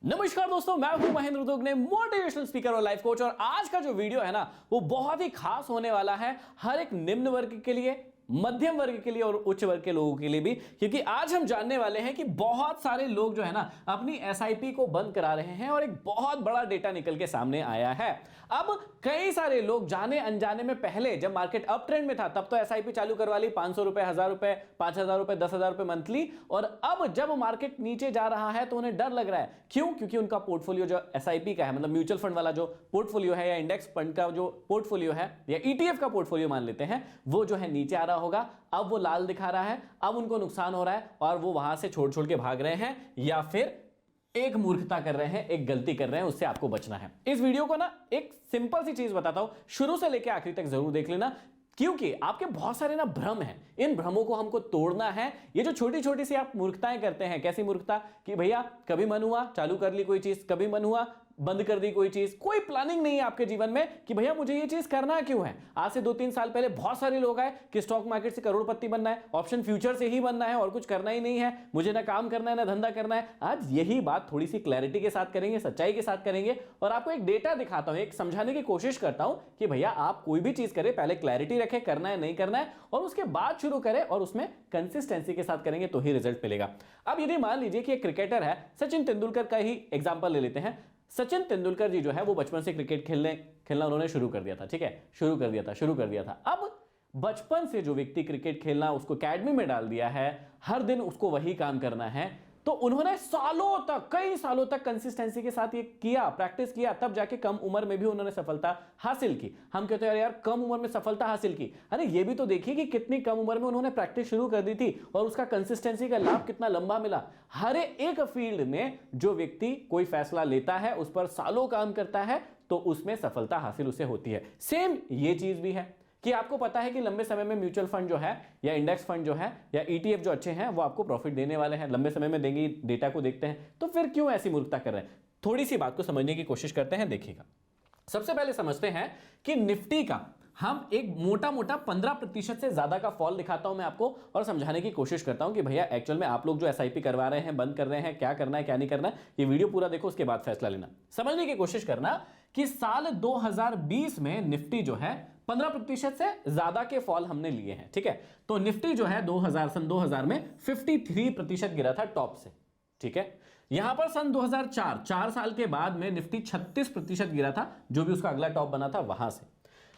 नमस्कार दोस्तों, मैं हूं महेंद्र दुग्ने, मोटिवेशनल स्पीकर और लाइफ कोच। और आज का जो वीडियो है ना, वो बहुत ही खास होने वाला है हर एक निम्न वर्ग के लिए, मध्यम वर्ग के लिए और उच्च वर्ग के लोगों के लिए भी। क्योंकि आज हम जानने वाले हैं कि बहुत सारे लोग जो है ना अपनी एसआईपी को बंद करा रहे हैं और एक बहुत बड़ा डेटा निकल के सामने आया है। अब कई सारे लोग जाने अनजाने में, पहले जब मार्केट अप ट्रेंड में था तब तो एसआईपी चालू करवा ली, 500 रुपए, 1000 रुपए, 5000 रुपए, 10,000 रुपए मंथली। और अब जब मार्केट नीचे जा रहा है तो उन्हें डर लग रहा है। क्यों? क्योंकि उनका पोर्टफोलियो जो एसआईपी का है, मतलब म्यूचुअल फंड वाला जो पोर्टफोलियो है या इंडेक्स फंड का जो पोर्टफोलियो है या ईटीएफ का पोर्टफोलियो मान लेते हैं, वो जो है नीचे आ रहा होगा। अब वो लाल दिखा रहा है, अब उनको नुकसान हो रहा है और वो वहां से छोड़ छोड़ के भाग रहे हैं या फिर एक मूर्खता कर रहे हैं, एक गलती कर रहे हैं। उससे आपको बचना है। इस वीडियो को ना एक सिंपल सी चीज बताता हूं, शुरू से लेकर आखिरी तक जरूर देख लेना, क्योंकि आपके बहुत सारे ना भ्रम हैं, इन भ्रमों को हमको तोड़ना है। ये जो छोटी छोटी सी आप मूर्खताएं करते हैं, कैसी मूर्खता कि भैया कभी मन हुआ चालू कर ली कोई चीज, कभी मन हुआ बंद कर दी कोई चीज, कोई प्लानिंग नहीं है आपके जीवन में कि भैया मुझे ये चीज करना क्यों है। आज से 2-3 साल पहले बहुत सारे लोग आए कि स्टॉक मार्केट से करोड़पति बनना है, ऑप्शन फ्यूचर से ही बनना है और कुछ करना ही नहीं है, मुझे ना काम करना है ना धंधा करना है। आज यही बात थोड़ी सी क्लैरिटी के साथ करेंगे, सच्चाई के साथ करेंगे और आपको एक डेटा दिखाता हूं, एक समझाने की कोशिश करता हूं कि भैया आप कोई भी चीज करें, पहले क्लैरिटी रखें, करना है नहीं करना है, और उसके बाद शुरू करें और उसमें कंसिस्टेंसी के साथ करेंगे तो ही रिजल्ट मिलेगा। अब यदि मान लीजिए कि एक क्रिकेटर है, सचिन तेंदुलकर का ही एग्जांपल ले लेते हैं। सचिन तेंदुलकर जी जो है वो बचपन से क्रिकेट खेलना उन्होंने शुरू कर दिया था, ठीक है, शुरू कर दिया था। अब बचपन से जो व्यक्ति क्रिकेट खेलना, उसको एकेडमी में डाल दिया है, हर दिन उसको वही काम करना है, तो उन्होंने सालों तक, कई सालों तक कंसिस्टेंसी के साथ ये किया, प्रैक्टिस किया, तब जाके कम उम्र में भी उन्होंने सफलता हासिल की। हम कहते हैं यार कम उम्र में सफलता हासिल की, अरे ये भी तो देखिए कि कितनी कम उम्र में उन्होंने प्रैक्टिस शुरू कर दी थी और उसका कंसिस्टेंसी का लाभ कितना लंबा मिला। हर एक फील्ड में जो व्यक्ति कोई फैसला लेता है, उस पर सालों काम करता है, तो उसमें सफलता हासिल उसे होती है। सेम ये चीज भी है कि आपको पता है कि लंबे समय में म्यूचुअल फंड जो है या इंडेक्स फंड जो है या ईटीएफ जो अच्छे हैं वो आपको प्रॉफिट देने वाले हैं, लंबे समय में देंगे, डेटा को देखते हैं। तो फिर क्यों ऐसी मूर्खता कर रहे हैं? थोड़ी सी बात को समझने की कोशिश करते हैं, देखिएगा। सबसे पहले समझते हैं कि निफ्टी का हम एक मोटा मोटा 15% से ज्यादा का फॉल दिखाता हूं मैं आपको और समझाने की कोशिश करता हूं कि भैया एक्चुअल में आप लोग जो एसआईपी करवा रहे हैं, बंद कर रहे हैं, क्या करना है क्या नहीं करना है। ये वीडियो पूरा देखो, उसके बाद फैसला लेना। समझने की कोशिश करना कि साल 2020 में निफ्टी जो है 15% से ज्यादा के फॉल हमने लिए हैं, ठीक है। तो निफ्टी जो है सन 2000 में 53% गिरा था टॉप से, ठीक है। यहां पर सन 2004, 4 साल के बाद में निफ्टी 36% गिरा था, जो भी उसका अगला टॉप बना था वहां से।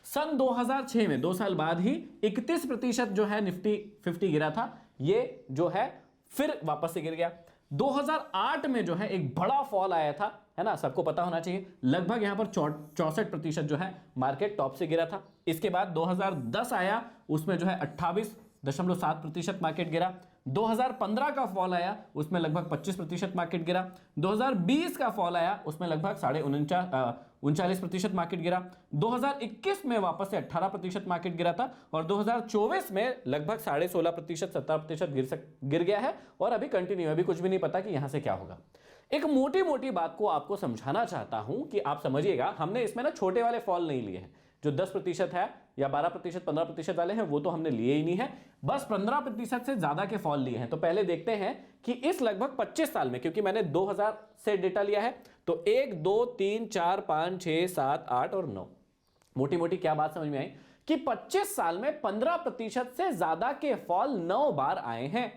सन 2006 में 2 साल बाद ही 31% जो है निफ्टी 50 गिरा था, ये जो है फिर वापस से गिर गया। 2008 में जो है एक बड़ा फॉल आया था, है ना, सबको पता होना चाहिए, लगभग यहां पर 64% जो है मार्केट टॉप से गिरा था। इसके बाद 2010 आया, उसमें जो है 28.7% मार्केट गिरा। 2015 का फॉल आया, उसमें लगभग 25% मार्केट गिरा। 2020 का फॉल आया, उसमें लगभग 39.5% मार्केट गिरा। 2021 में वापस से 18% मार्केट गिरा था और 2024 में लगभग 16.5% 17% गिर गया है और अभी कंटिन्यू, अभी कुछ भी नहीं पता कि यहां से क्या होगा। एक मोटी मोटी बात को आपको समझाना चाहता हूं कि आप समझिएगा, हमने इसमें ना छोटे वाले फॉल नहीं लिए हैं, जो 10% है या 12%, 15% वाले हैं, वो तो हमने लिए ही नहीं है, बस 15% से ज्यादा के फॉल लिए हैं। तो पहले देखते हैं कि इस लगभग 25 साल में, क्योंकि मैंने 2000 से डेटा लिया है, तो 1, 2, 3, 4, 5, 6, 7, 8 और 9, मोटी मोटी क्या बात समझ में आई कि 25 साल में 15% से ज्यादा के फॉल 9 बार आए हैं।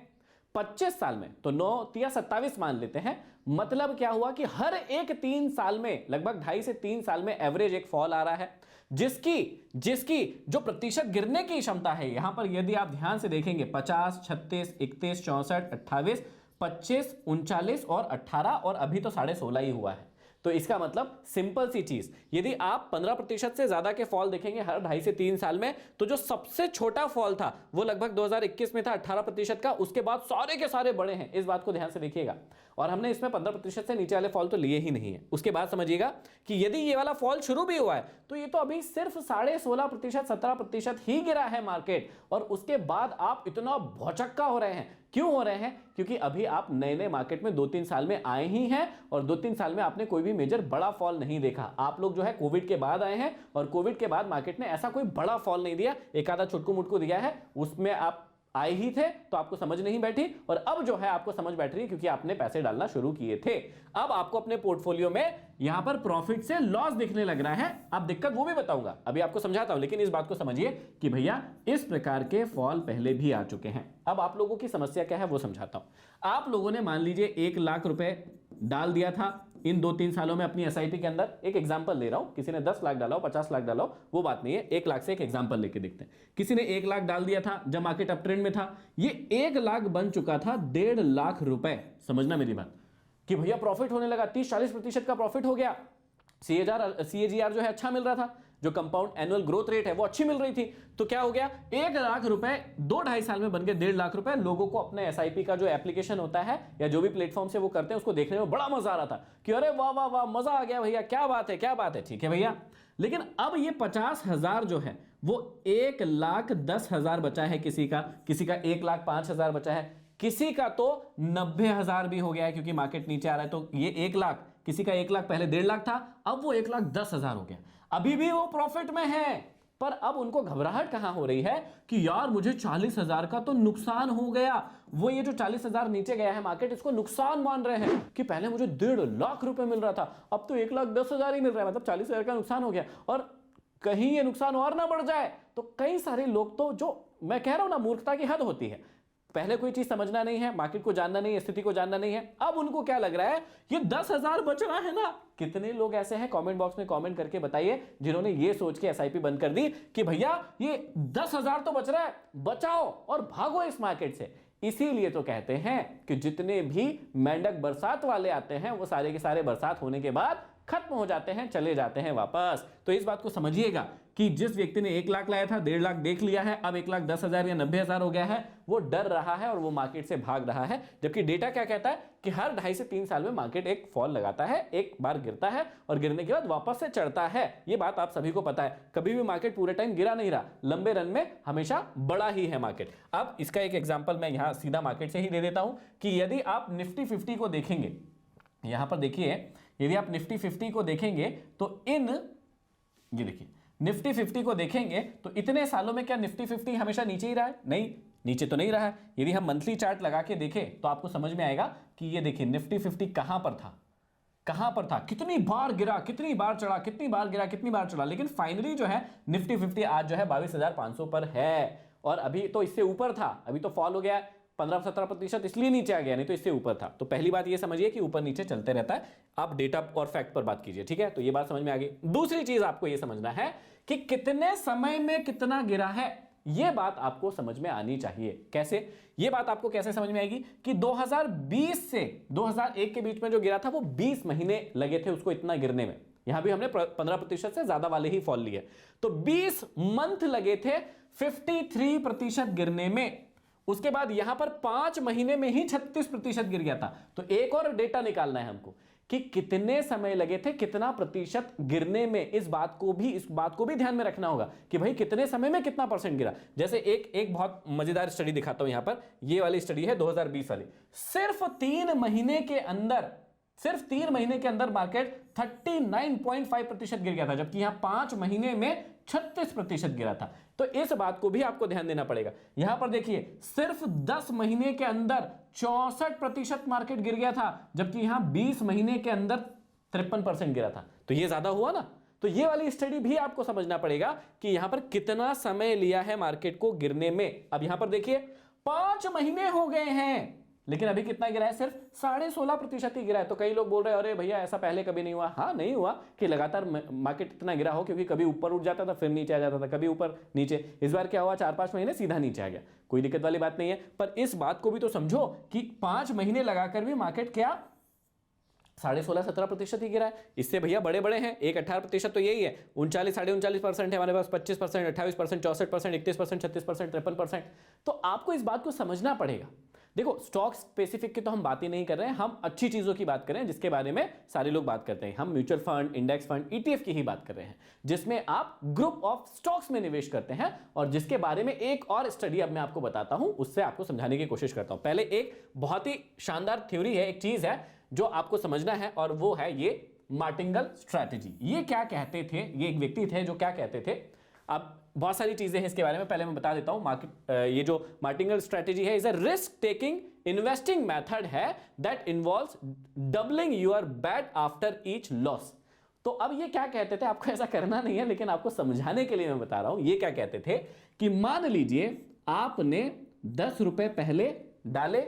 25 साल में तो 9 या 27 मान लेते हैं। मतलब क्या हुआ कि हर एक 3 साल में, लगभग 2.5 से 3 साल में एवरेज एक फॉल आ रहा है, जिसकी जो प्रतिशत गिरने की क्षमता है, यहां पर यदि आप ध्यान से देखेंगे 50, 36, 31, 64, 28, 25, 39 और 18 और अभी तो 16.5 ही हुआ है। तो इसका मतलब सिंपल सी चीज, यदि आप 15% से ज्यादा के फॉल देखेंगे हर 2.5 से 3 साल में, तो जो सबसे छोटा फॉल था वो लगभग 2021 में था 18% का, उसके बाद सारे के सारे बड़े हैं। इस बात को ध्यान से देखिएगा। और हमने इसमें 15% से नीचे वाले फॉल तो लिए ही नहीं है। उसके बाद समझिएगा कि यदि ये वाला फॉल शुरू भी हुआ है तो ये तो अभी सिर्फ 16.5%, 17% ही गिरा है मार्केट, और उसके बाद आप इतना भौचक्का हो रहे हैं। क्यों हो रहे हैं? क्योंकि अभी आप नए नए मार्केट में 2-3 साल में आए ही हैं और 2-3 साल में आपने कोई भी मेजर बड़ा फॉल नहीं देखा। आप लोग जो है कोविड के बाद आए हैं और कोविड के बाद मार्केट ने ऐसा कोई बड़ा फॉल नहीं दिया, एक आधा छुटकू मुटकू दिया है, उसमें आप आए ही थे तो आपको समझ नहीं बैठी, और अब जो है आपको समझ बैठ रही है क्योंकि आपने पैसे डालना शुरू किए थे। अब आपको अपने पोर्टफोलियो में यहां पर प्रॉफिट से लॉस दिखने लग रहा है। अब दिक्कत वो भी बताऊंगा, अभी आपको समझाता हूं, लेकिन इस बात को समझिए कि भैया इस प्रकार के फॉल पहले भी आ चुके हैं। अब आप लोगों की समस्या क्या है वो समझाता हूं। आप लोगों ने मान लीजिए 1 लाख रुपए डाल दिया था इन 2-3 सालों में अपनी एसआईपी के अंदर। एक एग्जांपल ले रहा हूं, किसी ने 10 लाख डाला हो, 50 लाख डाला हो, वो बात नहीं है, 1 लाख से एक एग्जांपल लेके देखते हैं। किसी ने 1 लाख डाल दिया था जब मार्केट अप ट्रेंड में था, ये 1 लाख बन चुका था 1.5 लाख रुपए। समझना मेरी बात कि भैया प्रॉफिट होने लगा, 30-40% का प्रॉफिट हो गया, सीएजीआर जो है अच्छा मिल रहा था, जो कंपाउंड एनुअल ग्रोथ रेट है वो अच्छी मिल रही थी। तो क्या हो गया, 1 लाख रुपए 2-2.5 साल में बन गए 1.5 लाख रुपए। लोगों को अपने एसआईपी का जो एप्लीकेशन होता है या जो भी प्लेटफॉर्म से वो करते हैं उसको देखने में बड़ा मजा आ रहा था कि अरे वाह वाह वाह, मजा आ गया भैया, क्या बात है क्या बात है। ठीक है भैया, लेकिन अब ये 50,000 जो है वो 1,10,000 बचा है, किसी का 1,05,000 बचा है, किसी का तो 90,000 भी हो गया है क्योंकि मार्केट नीचे आ रहा है। तो ये 1 लाख, किसी का 1 लाख पहले 1.5 लाख था, अब वो 1,10,000 हो गया। अभी भी वो प्रॉफिट में है, पर अब उनको घबराहट कहां हो रही है कि यार मुझे 40,000 का तो नुकसान हो गया। वो ये जो 40,000 नीचे गया है मार्केट, इसको नुकसान मान रहे हैं कि पहले मुझे 1.5 लाख रुपए मिल रहा था, अब तो 1,10,000 ही मिल रहा है, मतलब 40,000 का नुकसान हो गया। और कहीं ये नुकसान और ना बढ़ जाए, तो कई सारे लोग तो, जो मैं कह रहा हूं ना, मूर्खता की हद होती है, पहले कोई चीज समझना नहीं है, मार्केट को जानना नहीं है, स्थिति को जानना नहीं है, अब उनको क्या लग रहा है ये 10,000 बच रहा है ना। कितने लोग ऐसे हैं, कमेंट बॉक्स में कमेंट करके बताइए, जिन्होंने ये सोच के एसआईपी बंद कर दी कि भैया ये 10,000 तो बच रहा है, बचाओ और भागो इस मार्केट से। इसीलिए तो कहते हैं कि जितने भी मेंढक बरसात वाले आते हैं वो सारे के सारे बरसात होने के बाद खत्म हो जाते हैं, चले जाते हैं वापस। तो इस बात को समझिएगा कि जिस व्यक्ति ने 1 लाख लाया था, 1.5 लाख देख लिया है, अब 1,10,000 या 90,000 हो गया है, वो डर रहा है और वो मार्केट से भाग रहा है। जबकि डेटा क्या कहता है कि हर 2.5 से 3 साल में मार्केट एक फॉल लगाता है, एक बार गिरता है और गिरने के बाद वापस से चढ़ता है। ये बात आप सभी को पता है, कभी भी मार्केट पूरे टाइम गिरा नहीं रहा, लंबे रन में हमेशा बड़ा ही है मार्केट। अब इसका एक एग्जाम्पल मैं यहां सीधा मार्केट से ही दे देता हूं कि यदि आप निफ्टी 50 को देखेंगे, यहां पर देखिए, यदि आप निफ्टी 50 को देखेंगे तो ये देखिए निफ्टी 50 को देखेंगे तो इतने सालों में क्या निफ्टी 50 हमेशा नीचे ही रहा है? नहीं, नीचे तो नहीं रहा है। यदि हम मंथली चार्ट लगा के देखें तो आपको समझ में आएगा कि ये देखिए निफ्टी 50 कहां पर था, कितनी बार गिरा, कितनी बार चढ़ा, कितनी बार गिरा, कितनी बार चढ़ा, लेकिन फाइनली जो है निफ्टी 50 आज जो है 22,500 पर है। और अभी तो इससे ऊपर था, अभी तो फॉल हो गया 15-17% इसलिए नीचे आ गया, नहीं तो इससे ऊपर था। तो पहली बात ये समझिए कि ऊपर नीचे चलते रहता है। आप डेटा और फैक्ट पर बात कीजिए, ठीक है? तो ये बात समझ में आ गई। दूसरी चीज आपको ये समझना है कि कितने समय में कितना गिरा है, ये बात आपको समझ में आनी चाहिए। कैसे? ये बात आपको कैसे समझ में आएगी कि 2020 से 2001 के बीच में जो गिरा था वो 20 महीने लगे थे उसको इतना गिरने में। यहां भी हमने 15% से ज्यादा वाले ही फॉल लिए, तो 20 मंथ लगे थे 53% गिरने में। उसके बाद यहां पर 5 महीने में ही 36% गिर गया था। तो एक और डेटा निकालना है हमको कि कितने समय लगे थे कितना प्रतिशत गिरने में। इस बात को भी ध्यान में रखना होगा कि भाई कितने समय में कितना परसेंट गिरा। जैसे एक बहुत मजेदार स्टडी दिखाता हूं यहां पर, ये वाली स्टडी है 2020 वाली। सिर्फ 3 महीने के अंदर मार्केट 39.5% गिर गया था, जबकि यहां 5 महीने में 36% गिरा था। तो इस बात को भी आपको ध्यान देना पड़ेगा। यहां पर देखिए सिर्फ 10 महीने के अंदर 64% मार्केट गिर गया था, जबकि यहां 20 महीने के अंदर 53% गिरा था। तो ये ज्यादा हुआ ना। तो ये वाली स्टडी भी आपको समझना पड़ेगा कि यहां पर कितना समय लिया है मार्केट को गिरने में। अब यहां पर देखिए 5 महीने हो गए हैं, लेकिन अभी कितना गिरा है? सिर्फ 16.5% ही गिरा है। तो कई लोग बोल रहे हैं अरे भैया ऐसा पहले कभी नहीं हुआ। हाँ, नहीं हुआ कि लगातार मार्केट इतना गिरा हो, क्योंकि कभी ऊपर उठ जाता था फिर नीचे आ जाता था, कभी ऊपर नीचे। इस बार क्या हुआ, 4-5 महीने सीधा नीचे आ गया, कोई दिक्कत वाली बात नहीं है। पर इस बात को भी तो समझो कि 5 महीने लगाकर भी मार्केट क्या 16.5-17% ही गिरा है। इससे भैया बड़े बड़े हैं, 18% तो यही है, 39-39.5% है हमारे पास, 25%, 28%, 64%, 31%, 36%, 53%। तो आपको इस बात को समझना पड़ेगा। देखो स्टॉक स्पेसिफिक की तो हम बात ही नहीं कर रहे हैं, हम अच्छी चीजों की बात कर रहे हैं जिसके बारे में सारे लोग बात करते हैं। हम mutual fund, index fund, ETF की ही बात कर रहे हैं, जिसमें आप ग्रुप ऑफ स्टॉक्स में निवेश करते हैं, और जिसके बारे में एक और स्टडी अब मैं आपको बताता हूं, उससे आपको समझाने की कोशिश करता हूं। पहले एक बहुत ही शानदार थ्योरी है, एक चीज है जो आपको समझना है, और वो है ये मार्टिंगल स्ट्रैटेजी। ये क्या कहते थे, ये एक व्यक्ति थे जो क्या कहते थे, अब बहुत सारी चीजें हैं इसके बारे में, पहले मैं बता देता हूं। मार्केट ये जो मार्टिंगल स्ट्रेटेजी है is a risk taking investing method है that involves doubling your bet after each loss. तो अब ये क्या कहते थे, आपको ऐसा करना नहीं है लेकिन आपको समझाने के लिए मैं बता रहा हूं। ये क्या कहते थे कि मान लीजिए आपने 10 रुपए पहले डाले,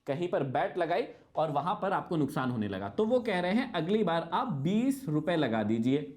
कहीं पर बैट लगाई और वहां पर आपको नुकसान होने लगा, तो वो कह रहे हैं अगली बार आप 20 रुपए लगा दीजिए।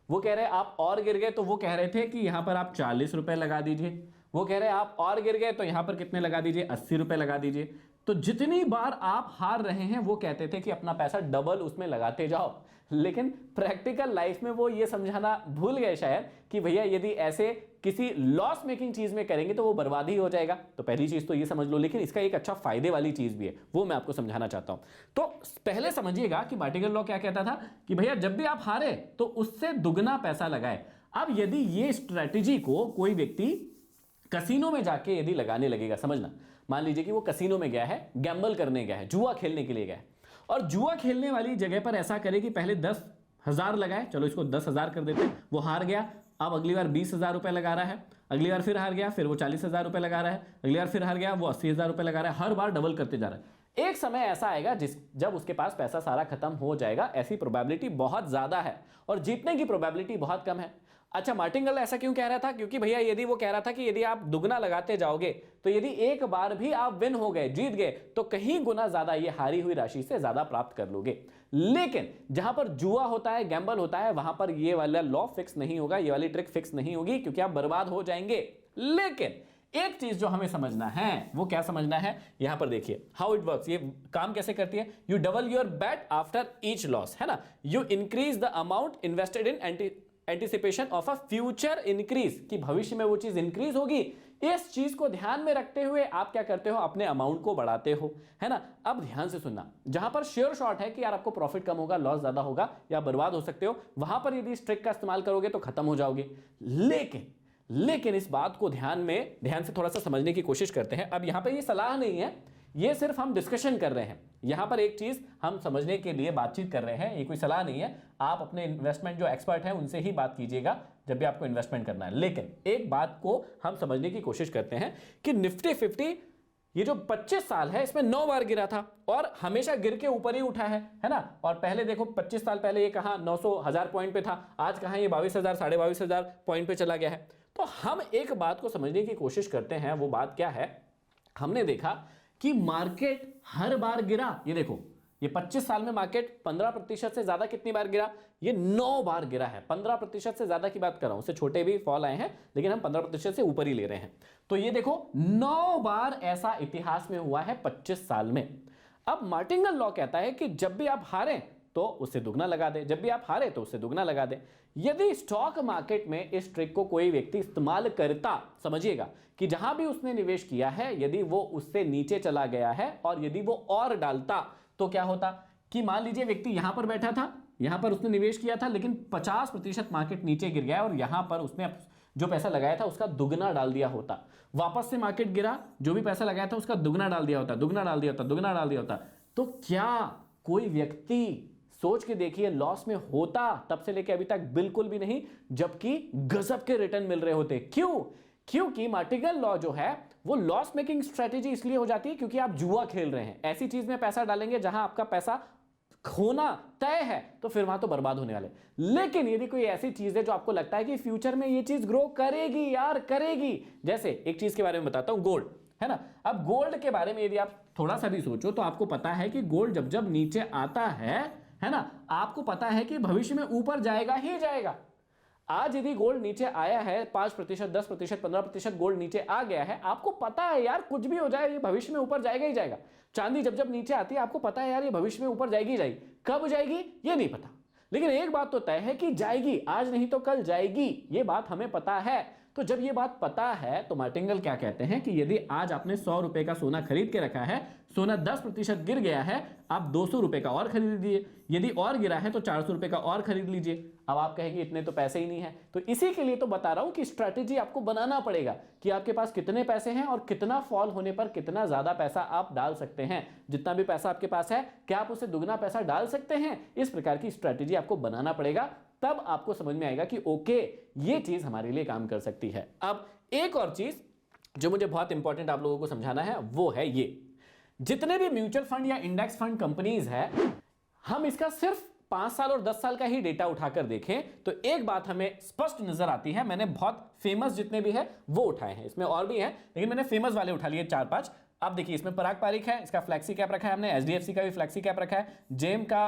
वो कह रहे हैं आप और गिर गए, तो वो कह रहे थे कि यहां पर आप 40 रुपए लगा दीजिए। वो कह रहे हैं आप और गिर गए, तो यहां पर कितने लगा दीजिए, 80 रुपए लगा दीजिए। तो जितनी बार आप हार रहे हैं वो कहते थे कि अपना पैसा डबल उसमें लगाते जाओ। लेकिन प्रैक्टिकल लाइफ में वो ये समझाना भूल गए शायद कि भैया यदि ऐसे किसी लॉस मेकिंग चीज में करेंगे तो वो बर्बाद ही हो जाएगा। तो पहली चीज तो ये समझ लो, लेकिन इसका एक अच्छा फायदे वाली चीज भी है, वो मैं आपको समझाना चाहता हूं। तो पहले समझिएगा कि मार्टिगल लॉ क्या कहता था कि भैया जब भी आप हारे तो उससे दुगना पैसा लगाए। अब यदि ये स्ट्रैटेजी को कोई व्यक्ति कसिनो में जाके यदि लगाने लगेगा, समझना, मान लीजिए कि वो कसिनो में गया है, गैम्बल करने गया है, जुआ खेलने के लिए गया है, और जुआ खेलने वाली जगह पर ऐसा करे कि पहले 10,000 लगाए, चलो इसको 10,000 कर देते, वो हार गया, अब अगली बार 20,000 रुपए लगा रहा है, अगली बार फिर हार गया, फिर वो 40,000 रुपए लगा रहा है, अगली बार फिर हार गया, वो 80,000 रुपए लगा रहा है, हर बार डबल करते जा रहा है। एक समय ऐसा आएगा जब उसके पास पैसा सारा खत्म हो जाएगा, ऐसी प्रोबेबिलिटी बहुत ज्यादा है और जीतने की प्रोबेबिलिटी बहुत कम है। अच्छा, मार्टिंगल ऐसा क्यों कह रहा था? क्योंकि भैया यदि वो कह रहा था कि यदि आप दुगना लगाते जाओगे तो यदि एक बार भी आप विन हो गए, जीत गए, तो कहीं गुना ज्यादा ये हारी हुई राशि से ज्यादा प्राप्त कर लोगे। लेकिन जहां पर जुआ होता है, गैम्बल होता है, वहां पर ये वाला लॉ फिक्स नहीं होगा, ये वाली ट्रिक फिक्स नहीं होगी, क्योंकि आप बर्बाद हो जाएंगे। लेकिन एक चीज जो हमें समझना है, वो क्या समझना है, यहां पर देखिए हाउ इट वर्क्स, ये काम कैसे करती है। You double your bet after each loss, है ना। You increase the amount invested in anticipation of a future increase, कि भविष्य में वो चीज इंक्रीज होगी। इस चीज को ध्यान में रखते हुए आप क्या करते हो, अपने अमाउंट को बढ़ाते हो, है ना। अब ध्यान से सुनना, जहां पर श्योर शॉट है कि यार आपको प्रॉफिट कम होगा, लॉस ज्यादा होगा या बर्बाद हो सकते हो, वहां पर यदि इस ट्रिक का इस्तेमाल करोगे तो खत्म हो जाओगे। लेकिन इस बात को ध्यान से थोड़ा सा समझने की कोशिश करते हैं। अब यहां पर ये सलाह नहीं है, ये सिर्फ हम डिस्कशन कर रहे हैं। यहां पर एक चीज हम समझने के लिए बातचीत कर रहे हैं, ये कोई सलाह नहीं है। आप अपने इन्वेस्टमेंट जो एक्सपर्ट हैं उनसे ही बात कीजिएगा जब भी आपको इन्वेस्टमेंट करना है। लेकिन एक बात को हम समझने की कोशिश करते हैं कि निफ्टी 50 ये जो 25 साल है इसमें 9 बार गिरा था और हमेशा गिर के ऊपर ही उठा है ना। और पहले देखो 25 साल पहले ये कहां 900 1000 पॉइंट पे था, आज कहां ये 22,000 22,500 पॉइंट पे चला गया है। तो हम एक बात को समझने की कोशिश करते हैं, वो बात क्या है, हमने देखा कि मार्केट हर बार गिरा। ये देखो, ये 25 साल में मार्केट 15% से ज्यादा कितनी बार गिरा, ये 9 बार गिरा है। 15% से ज्यादा की बात कर रहा हूं, उससे छोटे भी फॉल आए हैं लेकिन हम 15% से ऊपर ही ले रहे हैं। तो ये देखो 9 बार ऐसा इतिहास में हुआ है 25 साल में। अब मार्टिंगल लॉ कहता है कि जब भी आप हारें तो उससे दुगना लगा दे, जब भी आप हारे तो उससे दुगना लगा दे। यदि स्टॉक मार्केट में इस ट्रिक को कोई व्यक्ति इस्तेमाल करता, समझिएगा कि जहां भी उसने निवेश किया है यदि वो उससे नीचे चला गया है और यदि वो और डालता तो क्या होता कि मान लीजिए व्यक्ति यहां पर बैठा था, यहां पर उसने निवेश किया था, लेकिन 50% मार्केट नीचे गिर गया और यहां पर उसने जो पैसा लगाया था उसका दुगना डाल दिया होता। वापस से मार्केट गिरा, जो भी पैसा लगाया था उसका दुगना डाल दिया होता, दुगना डाल दिया होता, दुगना डाल दिया होता। तो क्या कोई व्यक्ति, सोच के देखिए, लॉस में होता तब से लेके अभी तक? बिल्कुल भी नहीं, जबकि गजब के रिटर्न मिल रहे होते। क्यों? क्योंकि मार्टिगल लॉ जो है वो लॉस मेकिंग स्ट्रेटेजी इसलिए हो जाती है क्योंकि आप जुआ खेल रहे हैं। ऐसी चीज में पैसा डालेंगे जहां आपका पैसा खोना तय है तो फिर वहां तो बर्बाद होने वाले। लेकिन यदि कोई ऐसी चीज है जो आपको लगता है कि फ्यूचर में ये चीज ग्रो करेगी, यार करेगी, जैसे एक चीज के बारे में बताता हूं, गोल्ड, है ना। अब गोल्ड के बारे में यदि आप थोड़ा सा भी सोचो तो आपको पता है कि गोल्ड जब जब नीचे आता है ना, आपको पता है कि भविष्य में ऊपर जाएगा ही जाएगा। आज यदि गोल्ड नीचे आया है 5%, 10%, 15% गोल्ड नीचे आ गया है, आपको पता है यार कुछ भी हो जाए ये भविष्य में ऊपर जाएगा ही जाएगा। चांदी जब जब नीचे आती है आपको पता है यार ये भविष्य में ऊपर जाएगी ही जाएगी। कब जाएगी ये नहीं पता, लेकिन एक बात तो तय है कि जाएगी, आज नहीं तो कल जाएगी, ये बात हमें पता है। तो जब ये बात पता है तो मार्टिंगल क्या कहते हैं कि यदि आज आपने 100 रुपए का सोना खरीद के रखा है, सोना 10% गिर गया है, आप 200 रुपए का और खरीद लीजिए, यदि और गिरा है तो 400 रुपए का और खरीद लीजिए। अब आप कहेंगे इतने तो पैसे ही नहीं है, तो इसी के लिए तो बता रहा हूं कि स्ट्रैटेजी आपको बनाना पड़ेगा कि आपके पास कितने पैसे हैं और कितना फॉल होने पर कितना ज्यादा पैसा आप डाल सकते हैं। जितना भी पैसा आपके पास है क्या आप उसे दुगना पैसा डाल सकते हैं, इस प्रकार की स्ट्रैटेजी आपको बनाना पड़ेगा। तब आपको समझ में आएगा कि ओके ये चीज हमारे लिए काम कर सकती है। अब एक और चीज जो मुझे बहुत इंपॉर्टेंट आप लोगों को समझाना है वो है ये, जितने भी म्यूचुअल फंड या इंडेक्स फंड कंपनीज है, हम इसका सिर्फ 5 साल और 10 साल का ही डेटा उठाकर देखें तो एक बात हमें स्पष्ट नजर आती है। मैंने बहुत फेमस जितने भी है वो उठाए हैं, इसमें और भी हैं लेकिन मैंने फेमस वाले उठा लिए 4-5। आप देखिए इसमें पराग पारिक है, इसका फ्लैक्सी कैप रखा है हमने, एचडीएफसी का भी फ्लैक्सी कैप रखा है, जेम का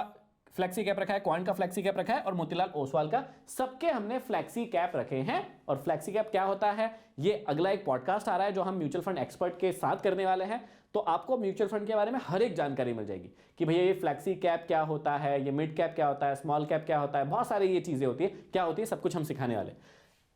फ्लैक्सी कैप रखा है, क्वांट का फ्लैक्सी कैप रखा है और मोतीलाल ओसवाल का, सबके हमने फ्लैक्सी कैप रखे हैं। और फ्लैक्सी कैप क्या होता है ये अगला एक पॉडकास्ट आ रहा है जो हम म्यूचुअल फंड एक्सपर्ट के साथ करने वाले हैं, तो आपको म्यूचुअल फंड के बारे में हर एक जानकारी मिल जाएगी कि भैया ये फ्लैक्सी कैप क्या होता है, ये मिड कैप क्या होता है, स्मॉल कैप क्या होता है, बहुत सारी ये चीजें होती है, क्या होती है, सब कुछ हम सिखाने वाले।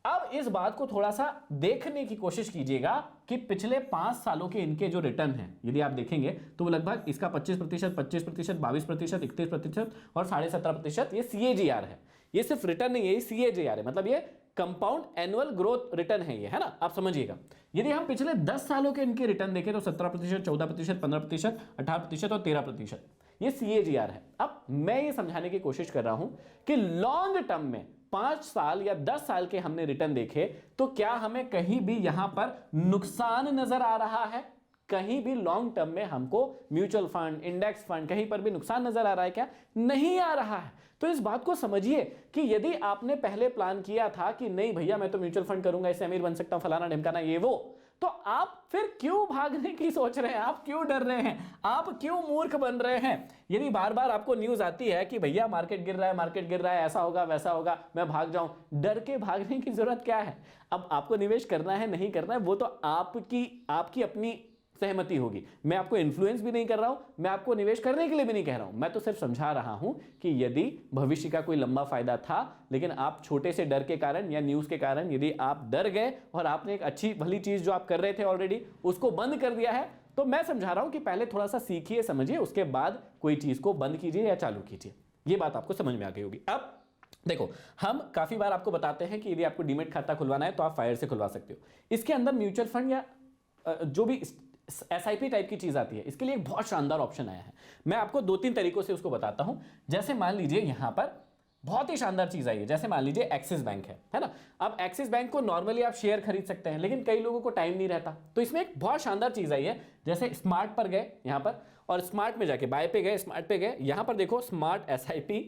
अब इस बात को थोड़ा सा देखने की कोशिश कीजिएगा कि पिछले 5 सालों के इनके जो रिटर्न हैं यदि आप देखेंगे तो वो लगभग इसका 25%, 25%, 22%, 31% और 17.5% ये CAGR है। ये सिर्फ रिटर्न नहीं है, ये CAGR है, मतलब ये कंपाउंड एनुअल ग्रोथ रिटर्न है ये, है ना, आप समझिएगा। यदि हम पिछले 10 सालों के इनके रिटर्न देखें तो 17%, 14%, 15%, 18% और 13% ये CAGR है। अब मैं ये समझाने की कोशिश कर रहा हूं कि लॉन्ग टर्म में 5 साल या 10 साल के हमने रिटर्न देखे तो क्या हमें कहीं भी यहां पर नुकसान नजर आ रहा है? कहीं भी लॉन्ग टर्म में हमको म्यूचुअल फंड, इंडेक्स फंड, कहीं पर भी नुकसान नजर आ रहा है क्या? नहीं आ रहा है। तो इस बात को समझिए कि यदि आपने पहले प्लान किया था कि नहीं भैया मैं तो म्यूचुअल फंड करूंगा, इससे अमीर बन सकता हूं, फलाना ढिमकाना ये वो, तो आप फिर क्यों भागने की सोच रहे हैं? आप क्यों डर रहे हैं? आप क्यों मूर्ख बन रहे हैं? यदि बार बार आपको न्यूज आती है कि भैया मार्केट गिर रहा है, मार्केट गिर रहा है, ऐसा होगा वैसा होगा, मैं भाग जाऊं, डर के भागने की जरूरत क्या है? अब आपको निवेश करना है नहीं करना है वो तो आपकी अपनी सहमति होगी। मैं आपको इन्फ्लुएंस भी नहीं कर रहा हूं, मैं आपको निवेश करने के लिए भी नहीं कह रहा हूं, मैं तो सिर्फ समझा रहा हूं कि यदि भविष्य का कोई लंबा फायदा था लेकिन आप छोटे से डर के कारण या न्यूज के कारण यदि आप डर गए और आपने एक अच्छी भली चीज जो आप कर रहे थे ऑलरेडी उसको बंद कर दिया है, तो मैं समझा रहा हूं कि पहले थोड़ा सा सीखिए, समझिए, उसके बाद कोई चीज को बंद कीजिए या चालू कीजिए। ये बात आपको समझ में आ गई होगी। अब देखो, हम काफी बार आपको बताते हैं कि यदि आपको डीमैट खाता खुलवाना है तो आप फायर से खुलवा सकते हो। इसके अंदर म्यूचुअल फंड या जो भी SIP टाइप की चीज आती है, इसके लिए एक बहुत शानदार ऑप्शन आया है। मैं आपको 2-3 तरीकों से उसको बताता हूं। जैसे मान लीजिए यहां पर बहुत ही शानदार चीज आई है, जैसे मान लीजिए एक्सिस बैंक है ना। अब एक्सिस बैंक को नॉर्मली आप शेयर खरीद सकते हैं लेकिन कई लोगों को टाइम नहीं रहता, तो इसमें एक बहुत शानदार चीज आई है। जैसे स्मार्ट पर गए यहां पर और स्मार्ट में जाके बाय पे गए, स्मार्ट पे गए, यहां पर देखो स्मार्ट SIP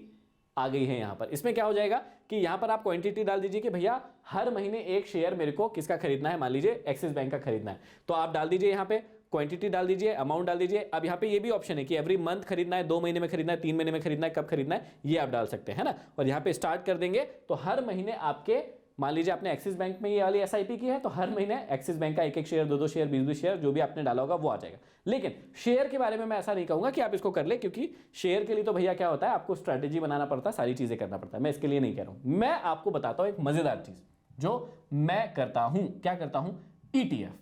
आ गई है। यहां पर इसमें क्या हो जाएगा कि यहां पर आप क्वांटिटी डाल दीजिए कि भैया हर महीने एक शेयर मेरे को किसका खरीदना है, मान लीजिए एक्सिस बैंक का खरीदना है, तो आप डाल दीजिए यहां पे क्वांटिटी डाल दीजिए, अमाउंट डाल दीजिए। अब यहाँ पे ये भी ऑप्शन है कि एवरी मंथ खरीदना है, 2 महीने में खरीदना है, 3 महीने में खरीदना है, कब खरीदना है ये आप डाल सकते हैं ना। और यहाँ पे स्टार्ट कर देंगे तो हर महीने आपके, मान लीजिए आपने एक्सिस बैंक में ये वाली SIP की है तो हर महीने एक्सिस बैंक का 1-1 शेयर, 2-2 शेयर, 20-20 शेयर जो भी आपने डाला होगा वो आ जाएगा। लेकिन शेयर के बारे में मैं ऐसा नहीं कहूंगा कि आप इसको कर ले, क्योंकि शेयर के लिए तो भैया क्या होता है, आपको स्ट्रैटेजी बनाना पड़ता है, सारी चीजें करना पड़ता है। मैं इसके लिए नहीं कह रहा हूं, मैं आपको बताता हूं एक मजेदार चीज जो मैं करता हूं। क्या करता हूं? ETF।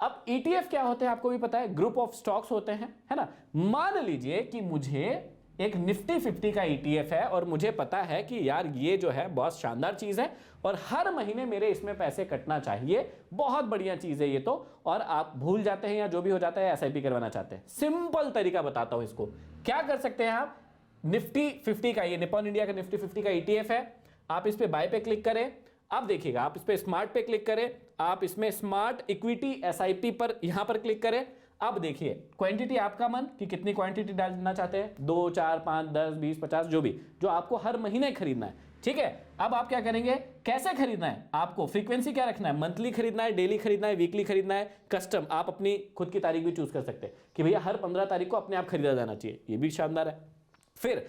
अब ETF क्या होते हैं आपको भी पता है, ग्रुप ऑफ स्टॉक्स होते हैं, है ना। मान लीजिए कि मुझे एक निफ्टी 50 का ETF है और मुझे पता है कि यार ये जो है बहुत शानदार चीज है और हर महीने मेरे इसमें पैसे कटना चाहिए, बहुत बढ़िया चीज है ये तो, और आप भूल जाते हैं या जो भी हो जाता है SIP करवाना चाहते हैं। सिंपल तरीका बताता हूं इसको, क्या कर सकते हैं आप। निफ्टी 50 का, ये निप्पॉन इंडिया का निफ्टी 50 का ETF है, आप इस पे बाय पे क्लिक करें। अब देखिएगा आप इस पे स्मार्ट पे क्लिक करें, आप इसमें स्मार्ट इक्विटी SIP पर यहां पर क्लिक करें। अब देखिए क्वांटिटी आपका मन कि कितनी क्वांटिटी डालना चाहते हैं, 2, 4, 5, 10, 20, 50 जो भी, जो आपको हर महीने खरीदना है, ठीक है। अब आप क्या करेंगे, कैसे खरीदना है, आपको फ्रीक्वेंसी क्या रखना है, मंथली खरीदना है, डेली खरीदना है, वीकली खरीदना है, कस्टम, आप अपनी खुद की तारीख भी चूज कर सकते हैं कि भैया हर 15 तारीख को अपने आप खरीदा जाना चाहिए, ये भी शानदार है। फिर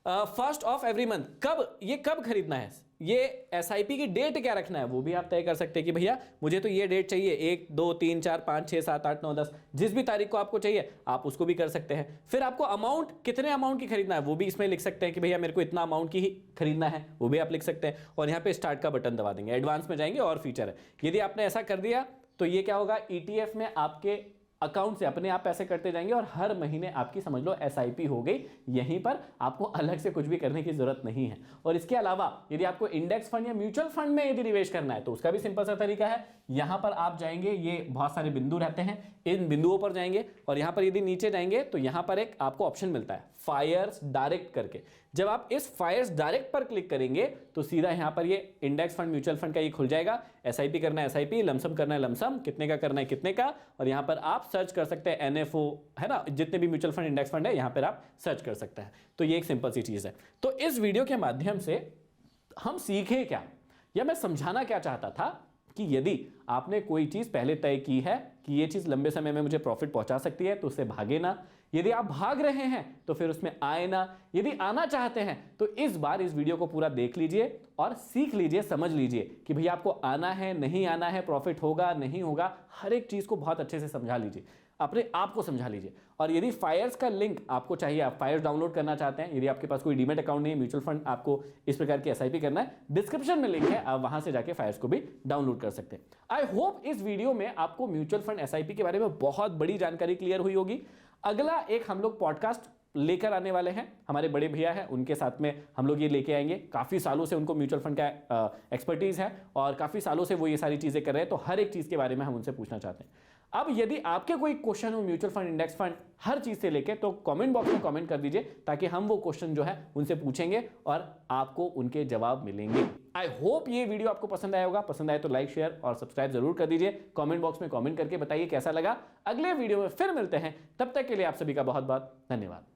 फर्स्ट ऑफ एवरी मंथ, कब खरीदना है, ये SIP की डेट क्या रखना है वो भी आप तय कर सकते हैं कि भैया मुझे तो ये डेट चाहिए, 1, 2, 3, 4, 5, 6, 7, 8, 9, 10, जिस भी तारीख को आपको चाहिए आप उसको भी कर सकते हैं। फिर आपको अमाउंट, कितने अमाउंट की खरीदना है वो भी इसमें लिख सकते हैं कि भैया मेरे को इतना अमाउंट की ही खरीदना है, वो भी आप लिख सकते हैं। और यहाँ पे स्टार्ट का बटन दबा देंगे, एडवांस में जाएंगे और फीचर है। यदि आपने ऐसा कर दिया तो ये क्या होगा, ETF में आपके अकाउंट से अपने आप पैसे कटते जाएंगे और हर महीने आपकी समझ लो एसआईपी हो गई। यहीं पर आपको अलग से कुछ भी करने की जरूरत नहीं है। और इसके अलावा यदि आपको इंडेक्स फंड या म्यूचुअल फंड में यदि निवेश करना है तो उसका भी सिंपल सा तरीका है। यहां पर आप जाएंगे, ये बहुत सारे बिंदु रहते हैं, इन बिंदुओं पर जाएंगे और यहां पर यदि नीचे जाएंगे तो यहां पर एक आपको ऑप्शन मिलता है फायर्स डायरेक्ट करके। जब आप इस फायर्स डायरेक्ट पर क्लिक करेंगे तो सीधा यहां पर ये इंडेक्स फंड म्यूचुअल फंड का ये खुल जाएगा। एसआईपी करना है एसआईपी, लमसम करना है लमसम, कितने का करना है कितने का, और यहां पर आप सर्च कर सकते हैं एनएफओ, है ना, जितने भी म्यूचुअल फंड इंडेक्स फंड है यहां पर आप सर्च कर सकते हैं। तो ये एक सिंपल सी चीज है। तो इस वीडियो के माध्यम से हम सीखे क्या, या मैं समझाना क्या चाहता था कि यदि आपने कोई चीज पहले तय की है कि ये चीज लंबे समय में मुझे प्रॉफिट पहुंचा सकती है तो उससे भागे ना। यदि आप भाग रहे हैं तो फिर उसमें आए ना। यदि आना चाहते हैं तो इस बार इस वीडियो को पूरा देख लीजिए और सीख लीजिए, समझ लीजिए कि भैया आपको आना है नहीं आना है, प्रॉफिट होगा नहीं होगा, हर एक चीज को बहुत अच्छे से समझा लीजिए, अपने आप को समझा लीजिए। और यदि फायर्स का लिंक आपको चाहिए, आप फायर्स डाउनलोड करना चाहते हैं, यदि आपके पास कोई डीमेट अकाउंट नहीं है, म्यूचुअल फंड आपको इस प्रकार की एसआईपी करना है, डिस्क्रिप्शन में लिंक है, आप वहां से जाके फायर्स को भी डाउनलोड कर सकते हैं। आई होप इस वीडियो में आपको म्यूचुअल फंड एसआईपी के बारे में बहुत बड़ी जानकारी क्लियर हुई होगी। अगला एक हम लोग पॉडकास्ट लेकर आने वाले हैं, हमारे बड़े भैया हैं, उनके साथ में हम लोग ये लेके आएंगे। काफ़ी सालों से उनको म्यूचुअल फंड का एक्सपर्टीज है और काफ़ी सालों से वो ये सारी चीज़ें कर रहे हैं, तो हर एक चीज़ के बारे में हम उनसे पूछना चाहते हैं। अब यदि आपके कोई क्वेश्चन हो म्यूचुअल फंड इंडेक्स फंड हर चीज़ से लेके, तो कमेंट बॉक्स में कमेंट कर दीजिए ताकि हम वो क्वेश्चन जो है उनसे पूछेंगे और आपको उनके जवाब मिलेंगे। आई होप ये वीडियो आपको पसंद आया होगा। पसंद आए तो लाइक शेयर और सब्सक्राइब जरूर कर दीजिए। कमेंट बॉक्स में कमेंट करके बताइए कैसा लगा। अगले वीडियो में फिर मिलते हैं, तब तक के लिए आप सभी का बहुत बहुत धन्यवाद।